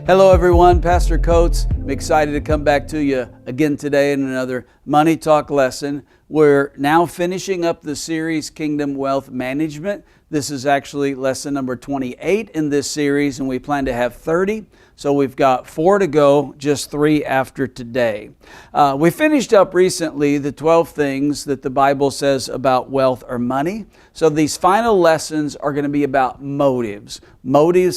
Hello everyone, Pastor Coates. I'm excited to come back to you again today in another Money Talk lesson. We're now finishing up the series Kingdom Wealth Management. This is actually lesson number 28 in this series, and we plan to have 30. So we've got 4 to go, just 3 after today. We finished up recently the 12 things that the Bible says about wealth or money. So these final lessons are going to be about motives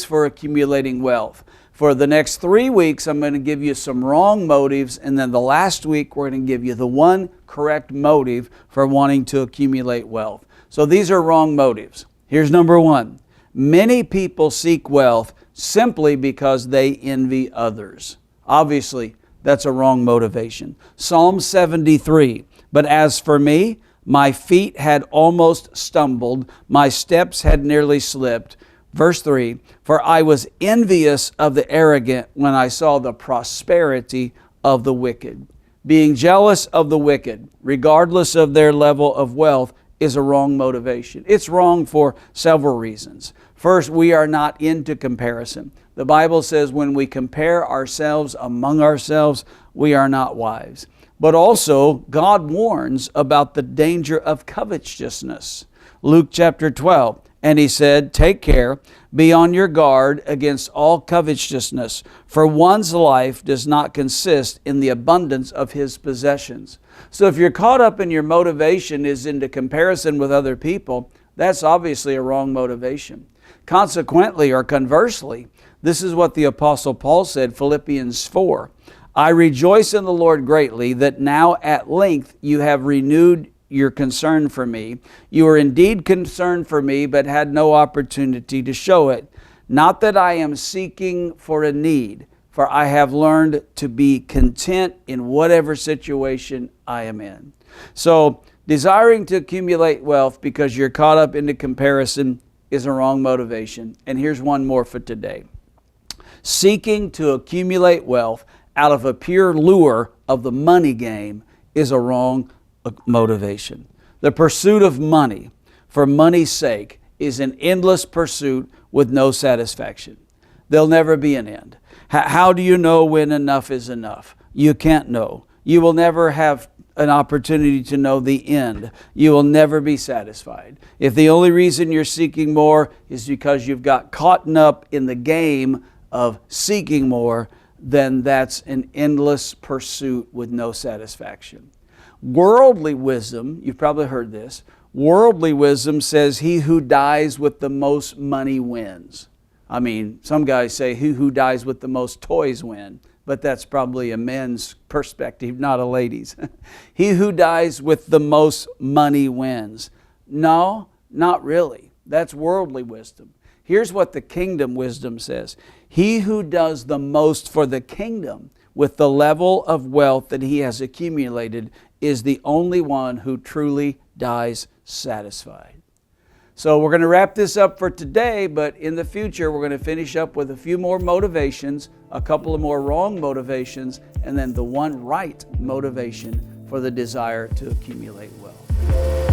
for accumulating wealth. For the next 3 weeks, I'm going to give you some wrong motives, and then the last week, we're going to give you the one correct motive for wanting to accumulate wealth. So these are wrong motives. Here's number 1. Many people seek wealth simply because they envy others. Obviously, that's a wrong motivation. Psalm 73, "But as for me, my feet had almost stumbled, my steps had nearly slipped." Verse 3, "For I was envious of the arrogant when I saw the prosperity of the wicked." Being jealous of the wicked, regardless of their level of wealth, is a wrong motivation. It's wrong for several reasons. First, we are not into comparison. The Bible says when we compare ourselves among ourselves, we are not wise. But also, God warns about the danger of covetousness. Luke chapter 12, "And he said, 'Take care, be on your guard against all covetousness, for one's life does not consist in the abundance of his possessions.'" So if you're caught up in your motivation is into comparison with other people, that's obviously a wrong motivation. Consequently, or conversely, this is what the Apostle Paul said, Philippians 4, "I rejoice in the Lord greatly that now at length you have renewed your concern for me. You were indeed concerned for me, but had no opportunity to show it. Not that I am seeking for a need, for I have learned to be content in whatever situation I am in." So, desiring to accumulate wealth because you're caught up into comparison is a wrong motivation. And here's one more for today. Seeking to accumulate wealth out of a pure lure of the money game is a wrong motivation. The pursuit of money for money's sake is an endless pursuit with no satisfaction. There'll never be an end. How do you know when enough is enough? You can't know. You will never have an opportunity to know the end. You will never be satisfied. If the only reason you're seeking more is because you've got caught up in the game of seeking more, then that's an endless pursuit with no satisfaction. Worldly wisdom, you've probably heard this, worldly wisdom says he who dies with the most money wins. I mean, some guys say he who dies with the most toys win, but that's probably a men's perspective, not a lady's. He who dies with the most money wins. No, not really. That's worldly wisdom. Here's what the kingdom wisdom says. He who does the most for the kingdom with the level of wealth that he has accumulated is the only one who truly dies satisfied. So we're going to wrap this up for today, but in the future we're going to finish up with a few more motivations, a couple of more wrong motivations, and then the one right motivation for the desire to accumulate wealth.